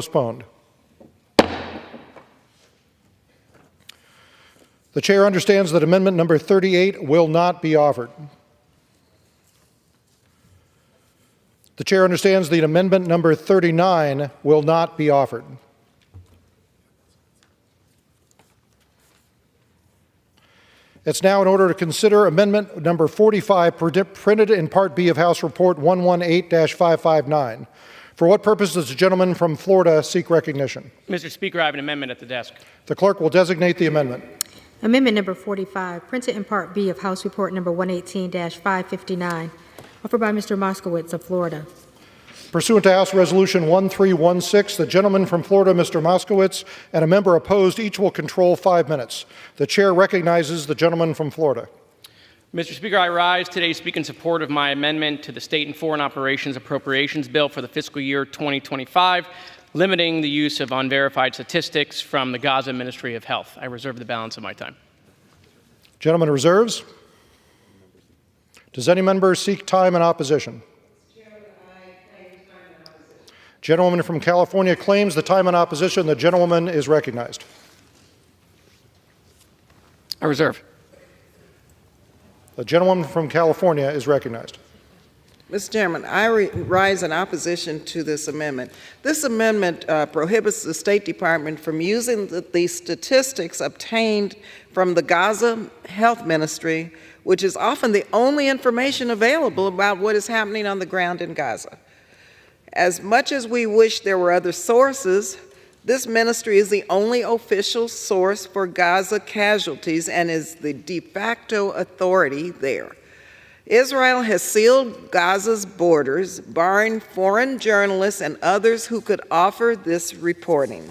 Postponed. The chair understands that amendment number 38 will not be offered. The chair understands that amendment number 39 will not be offered. It's now in order to consider amendment number 45, printed in Part B of House Report 118-559. For what purpose does the gentleman from Florida seek recognition? Mr. Speaker, I have an amendment at the desk. The clerk will designate the amendment. Amendment number 45, printed in Part B of House Report number 118-559, offered by Mr. Moskowitz of Florida. Pursuant to House Resolution 1316, the gentleman from Florida, Mr. Moskowitz, and a member opposed each will control 5 minutes. The chair recognizes the gentleman from Florida. Mr. Speaker, I rise today to speak in support of my amendment to the State and Foreign Operations Appropriations Bill for the fiscal year 2025, limiting the use of unverified statistics from the Gaza Ministry of Health. I reserve the balance of my time. Gentleman reserves. Does any member seek time in opposition? Gentlewoman from California claims the time in opposition. The gentlewoman is recognized. I reserve. The gentlewoman from California is recognized. Mr. Chairman, I rise in opposition to this amendment. This amendment prohibits the State Department from using the statistics obtained from the Gaza Health Ministry, which is often the only information available about what is happening on the ground in Gaza. As much as we wish there were other sources, this ministry is the only official source for Gaza casualties and is the de facto authority there. Israel has sealed Gaza's borders, barring foreign journalists and others who could offer this reporting.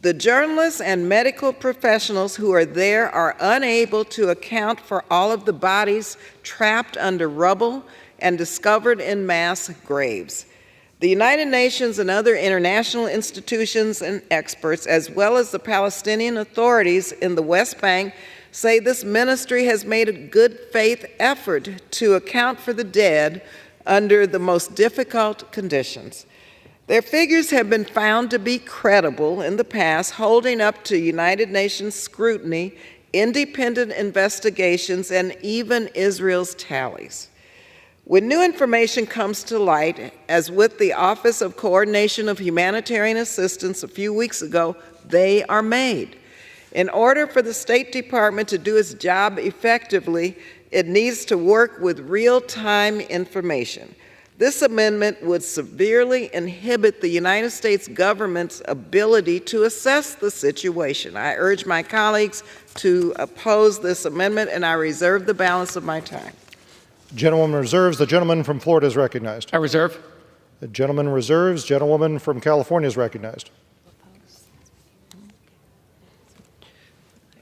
The journalists and medical professionals who are there are unable to account for all of the bodies trapped under rubble and discovered in mass graves. The United Nations and other international institutions and experts, as well as the Palestinian authorities in the West Bank, say this ministry has made a good faith effort to account for the dead under the most difficult conditions. Their figures have been found to be credible in the past, holding up to United Nations scrutiny, independent investigations, and even Israel's tallies. When new information comes to light, as with the Office of Coordination of Humanitarian Assistance a few weeks ago, they are made. In order for the State Department to do its job effectively, it needs to work with real-time information. This amendment would severely inhibit the United States government's ability to assess the situation. I urge my colleagues to oppose this amendment, and I reserve the balance of my time. Gentlewoman reserves. The gentleman from Florida is recognized. I reserve. The gentleman reserves. Gentlewoman from California is recognized.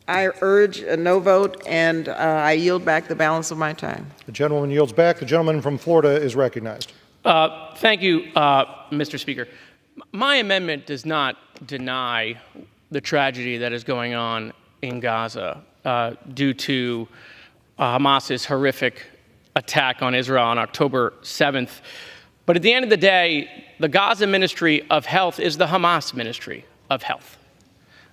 I urge a no vote, and I yield back the balance of my time. The gentleman yields back. The gentleman from Florida is recognized. Thank you, Mr. Speaker. My amendment does not deny the tragedy that is going on in Gaza due to Hamas's horrific attack on Israel on October 7th. But at the end of the day, the Gaza Ministry of Health is the Hamas Ministry of Health.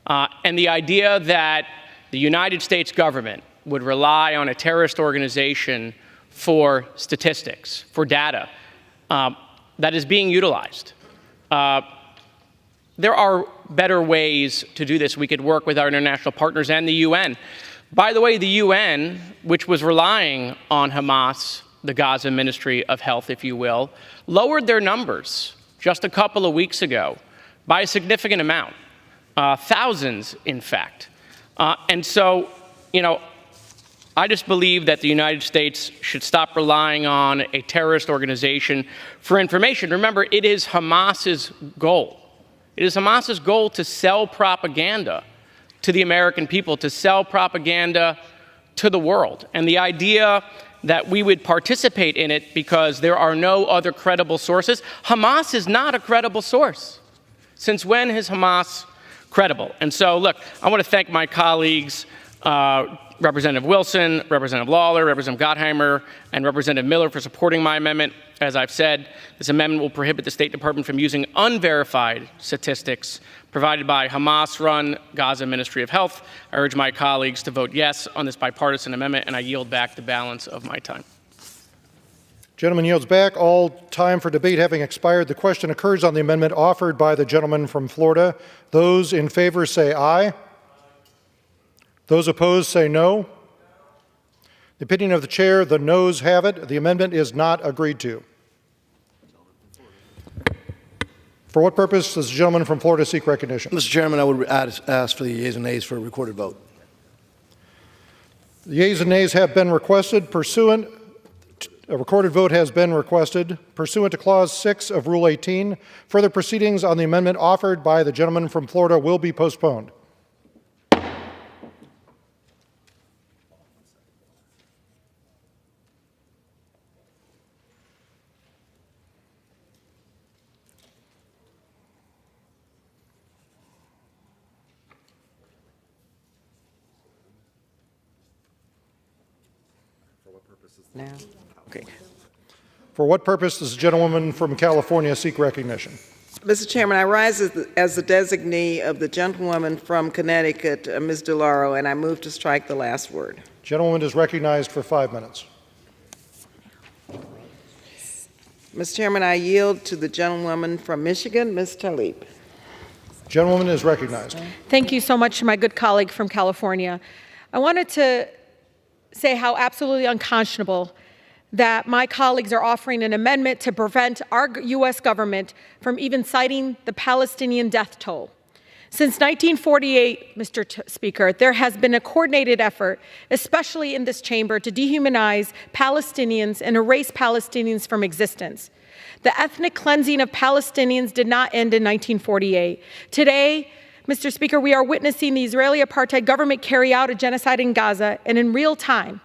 And the idea that the United States government would rely on a terrorist organization for statistics, for data, that is being utilized. There are better ways to do this. We could work with our international partners and the UN. By the way, the UN, which was relying on Hamas, the Gaza Ministry of Health, if you will, lowered their numbers just a couple of weeks ago by a significant amount. Thousands, in fact. And so, I just believe that the United States should stop relying on a terrorist organization for information. Remember, it is Hamas's goal. It is Hamas's goal to sell propaganda to the American people, to sell propaganda to the world. And the idea that we would participate in it because there are no other credible sources, Hamas is not a credible source. Since when is Hamas credible? And so, look, I want to thank my colleagues Representative Wilson, Representative Lawler, Representative Gottheimer, and Representative Miller for supporting my amendment. As I've said, this amendment will prohibit the State Department from using unverified statistics provided by Hamas-run Gaza Ministry of Health. I urge my colleagues to vote yes on this bipartisan amendment, and I yield back the balance of my time. Gentleman yields back. All time for debate having expired, the question occurs on the amendment offered by the gentleman from Florida. Those in favor say aye. Those opposed say no. The opinion of the chair, the noes have it. The amendment is not agreed to. For what purpose does the gentleman from Florida seek recognition? Mr. Chairman, I would ask for the yeas and nays for a recorded vote. The yeas and nays have been requested. A recorded vote has been requested. Pursuant to Clause 6 of Rule 18, further proceedings on the amendment offered by the gentleman from Florida will be postponed. Now. Okay. For what purpose does the gentlewoman from California seek recognition? Mr. Chairman, I rise as the designee of the gentlewoman from Connecticut, Ms. DeLauro, and I move to strike the last word. Gentlewoman is recognized for 5 minutes. Mr. Chairman, I yield to the gentlewoman from Michigan, Ms. Tlaib. Gentlewoman is recognized. Thank you so much, my good colleague from California. I wanted to say how absolutely unconscionable that my colleagues are offering an amendment to prevent our U.S. government from even citing the Palestinian death toll. Since 1948, Mr. Speaker, there has been a coordinated effort, especially in this chamber, to dehumanize Palestinians and erase Palestinians from existence. The ethnic cleansing of Palestinians did not end in 1948. Today, Mr. Speaker, we are witnessing the Israeli apartheid government carry out a genocide in Gaza and in real time.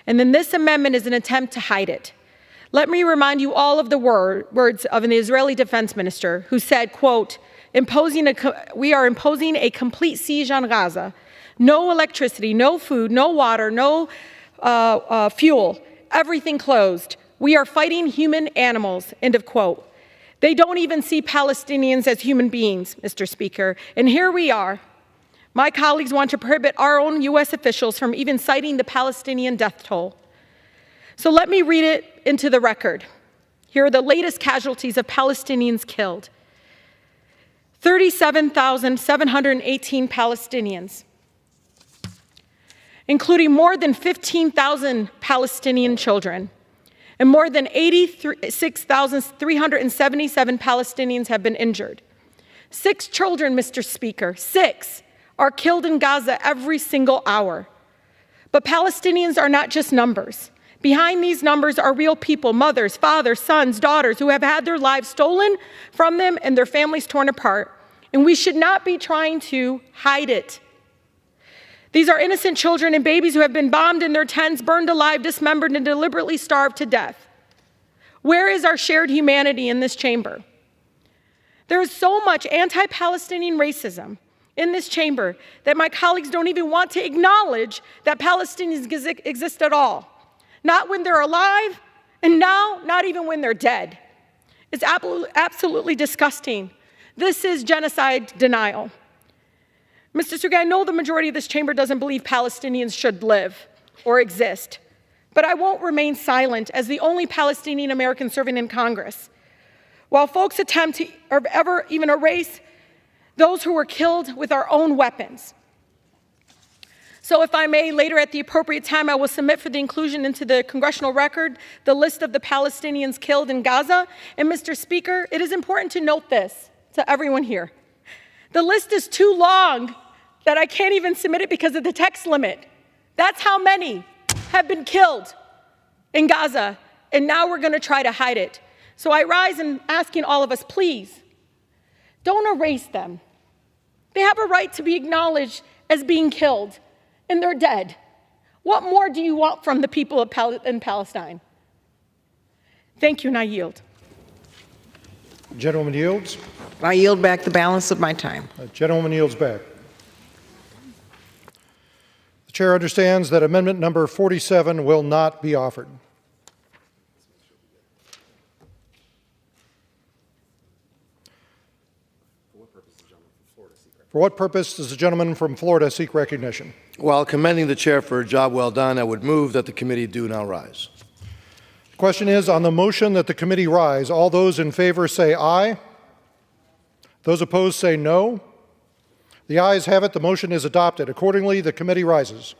And then this amendment is an attempt to hide it. Let me remind you all of the words of an Israeli defense minister who said, quote, we are imposing a complete siege on Gaza. No electricity, no food, no water, no fuel, everything closed. We are fighting human animals, end of quote. They don't even see Palestinians as human beings, Mr. Speaker. And here we are. My colleagues want to prohibit our own U.S. officials from even citing the Palestinian death toll. So let me read it into the record. Here are the latest casualties of Palestinians killed. 37,718 Palestinians, including more than 15,000 Palestinian children. And more than 86,377 Palestinians have been injured. 6 children, Mr. Speaker, 6 are killed in Gaza every single hour. But Palestinians are not just numbers. Behind these numbers are real people, mothers, fathers, sons, daughters, who have had their lives stolen from them and their families torn apart. And we should not be trying to hide it. These are innocent children and babies who have been bombed in their tents, burned alive, dismembered, and deliberately starved to death. Where is our shared humanity in this chamber? There is so much anti-Palestinian racism in this chamber that my colleagues don't even want to acknowledge that Palestinians exist at all. Not when they're alive, and now not even when they're dead. It's absolutely disgusting. This is genocide denial. Mr. Speaker, I know the majority of this chamber doesn't believe Palestinians should live or exist, but I won't remain silent as the only Palestinian American serving in Congress, while folks attempt to ever even erase those who were killed with our own weapons. So if I may, later at the appropriate time, I will submit for the inclusion into the congressional record the list of the Palestinians killed in Gaza. And Mr. Speaker, it is important to note this to everyone here. The list is too long that I can't even submit it because of the text limit. That's how many have been killed in Gaza, and now we're going to try to hide it. So I rise and asking all of us, please, don't erase them. They have a right to be acknowledged as being killed, and they're dead. What more do you want from the people of in Palestine? Thank you, and I yield. Gentlewoman yields. I yield back the balance of my time. Gentlewoman yields back. The Chair understands that amendment number 47 will not be offered. For what purpose does the gentleman from Florida seek recognition? While commending the chair for a job well done, I would move that the committee do now rise. The question is, on the motion that the committee rise, all those in favor say aye. Those opposed say no. The ayes have it. The motion is adopted. Accordingly, the committee rises.